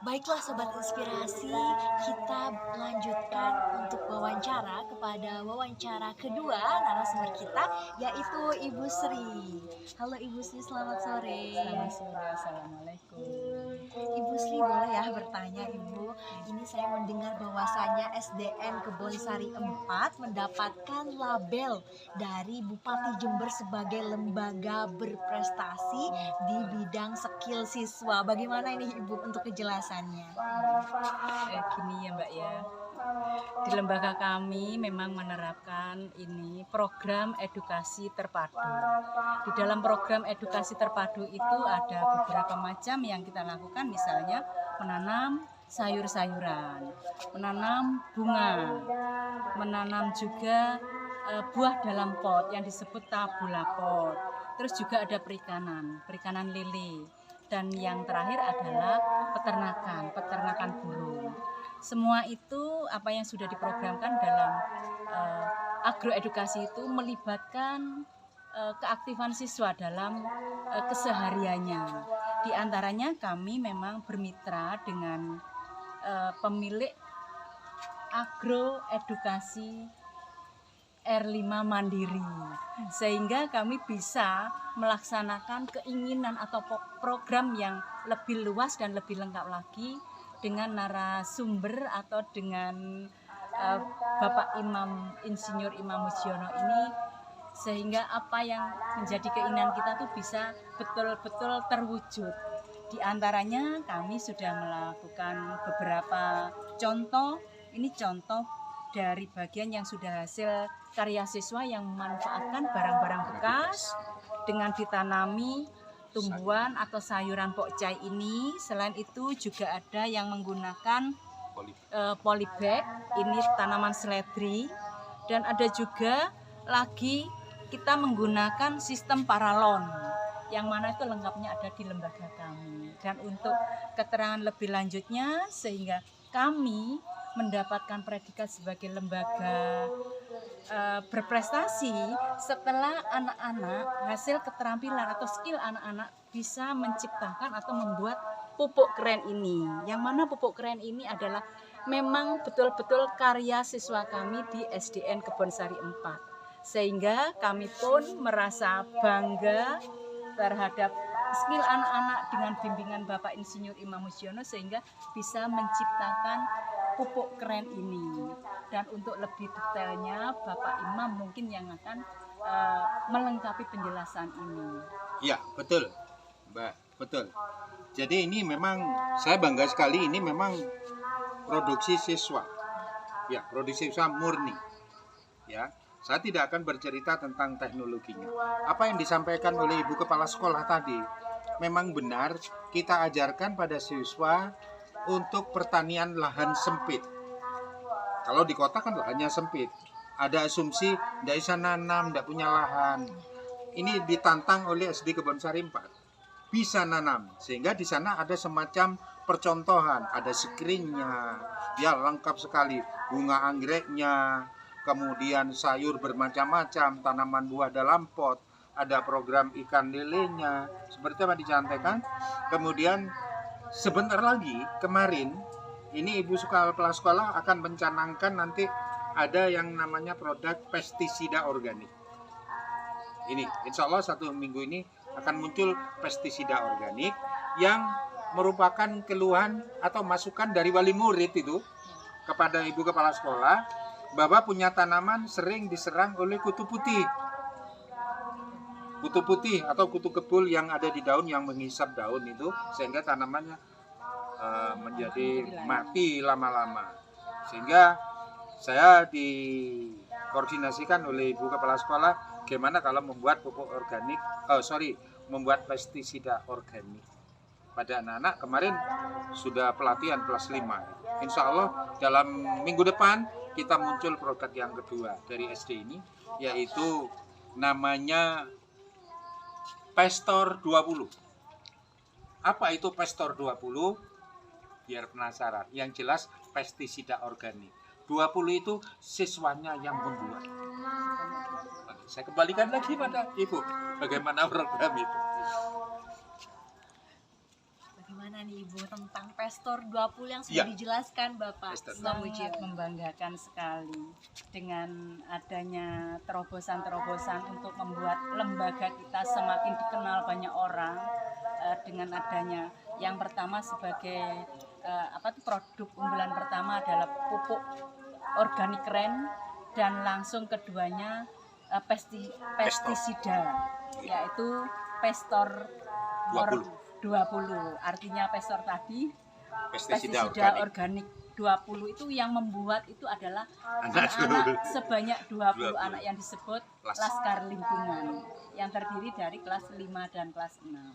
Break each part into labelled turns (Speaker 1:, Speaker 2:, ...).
Speaker 1: Baiklah Sobat Inspirasi, kita lanjutkan untuk wawancara kepada wawancara kedua narasumber kita, yaitu Ibu Sri. Halo Ibu Sri, selamat sore.
Speaker 2: Selamat sore, Assalamualaikum.
Speaker 1: Ibu Sri, boleh ya bertanya Ibu? Ini saya mendengar bahwasanya SDN Kebonsari 4 mendapatkan label dari Bupati Jember sebagai lembaga berprestasi di bidang skill siswa. Bagaimana ini Ibu untuk kejelasannya?
Speaker 2: Gini ya Mbak ya, di lembaga kami memang menerapkan ini program edukasi terpadu. Di dalam program edukasi terpadu itu ada beberapa macam yang kita lakukan, misalnya menanam sayur-sayuran, menanam bunga, menanam juga buah dalam pot yang disebut tabula pot. Terus juga ada perikanan lele. Dan yang terakhir adalah peternakan burung. Semua itu apa yang sudah diprogramkan dalam agroedukasi itu melibatkan keaktifan siswa dalam kesehariannya. Di antaranya kami memang bermitra dengan pemilik agroedukasi R5 Mandiri, sehingga kami bisa melaksanakan keinginan atau program yang lebih luas dan lebih lengkap lagi dengan narasumber atau dengan Bapak Insinyur Imam Mujiono ini, sehingga apa yang menjadi keinginan kita tuh bisa betul-betul terwujud. Di antaranya kami sudah melakukan beberapa contoh, ini contoh dari bagian yang sudah hasil karya siswa yang memanfaatkan barang-barang bekas dengan ditanami tumbuhan atau sayuran pokcai ini. Selain itu juga ada yang menggunakan polybag, ini tanaman seledri, dan ada juga lagi kita menggunakan sistem paralon, yang mana itu lengkapnya ada di lembaga kami. Dan untuk keterangan lebih lanjutnya, sehingga kami mendapatkan predikat sebagai lembaga berprestasi setelah anak-anak hasil keterampilan atau skill anak-anak bisa menciptakan atau membuat pupuk keren ini. Yang mana pupuk keren ini adalah memang betul-betul karya siswa kami di SDN Kebonsari 4. Sehingga kami pun merasa bangga terhadap skill anak-anak dengan bimbingan Bapak Insinyur Imam Mujiono, sehingga bisa menciptakan pupuk keren ini. Dan untuk lebih detailnya Bapak Imam mungkin yang akan melengkapi penjelasan ini.
Speaker 3: Ya, betul Mbak, betul. Jadi ini memang saya bangga sekali, ini memang produksi siswa. Ya, produksi siswa murni. Ya, saya tidak akan bercerita tentang teknologinya. Apa yang disampaikan oleh Ibu Kepala Sekolah tadi memang benar, kita ajarkan pada siswa untuk pertanian lahan sempit. Kalau di kota kan lahannya sempit, ada asumsi tidak bisa nanam, tidak punya lahan. Ini ditantang oleh SD Kebonsari 4, bisa nanam, sehingga di sana ada semacam percontohan, ada screennya, ya lengkap sekali, bunga anggreknya, kemudian sayur bermacam-macam, tanaman buah dalam pot, ada program ikan lelenya, seperti apa dicantekan. Kemudian sebentar lagi kemarin ini Ibu Kepala Sekolah akan mencanangkan nanti ada yang namanya produk pestisida organik. Ini insya Allah 1 minggu ini akan muncul pestisida organik yang merupakan keluhan atau masukan dari wali murid itu kepada Ibu Kepala Sekolah bahwa punya tanaman sering diserang oleh kutu putih. Kutu putih atau kutu kebul yang ada di daun yang menghisap daun itu, sehingga tanamannya menjadi mati lama-lama. Sehingga saya dikoordinasikan oleh Ibu Kepala Sekolah gimana kalau membuat pupuk organik, membuat pestisida organik pada anak-anak. Kemarin sudah pelatihan kelas 5. Insya Allah dalam minggu depan kita muncul produk yang kedua dari SD ini, yaitu namanya Pestor 20. Apa itu Pestor 20? Biar penasaran. Yang jelas pestisida organik. 20 itu siswanya yang membuat. Saya kembalikan lagi pada Ibu, bagaimana program itu.
Speaker 1: Bagaimana gimana nih Ibu tentang Pestor 20 yang
Speaker 3: Iya.
Speaker 1: sudah dijelaskan Bapak?
Speaker 3: Pestor
Speaker 1: Bang Mujib.
Speaker 2: Sangat membanggakan sekali dengan adanya terobosan-terobosan untuk membuat lembaga kita semakin dikenal banyak orang, dengan adanya yang pertama sebagai produk unggulan pertama adalah pupuk organik keren, dan langsung keduanya pestisida, yaitu Pestor 20. Artinya Pestor tadi
Speaker 3: pestisida
Speaker 2: pestisida
Speaker 3: organik.
Speaker 2: organik 20 itu yang membuat itu adalah
Speaker 3: Anak
Speaker 2: anak-anak sebanyak 20
Speaker 3: 20.
Speaker 2: anak yang disebut Laskar Lingkungan, yang terdiri dari kelas 5 dan kelas 6.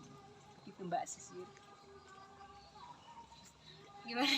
Speaker 2: Begitu Mbak Sisir.
Speaker 1: Gimana?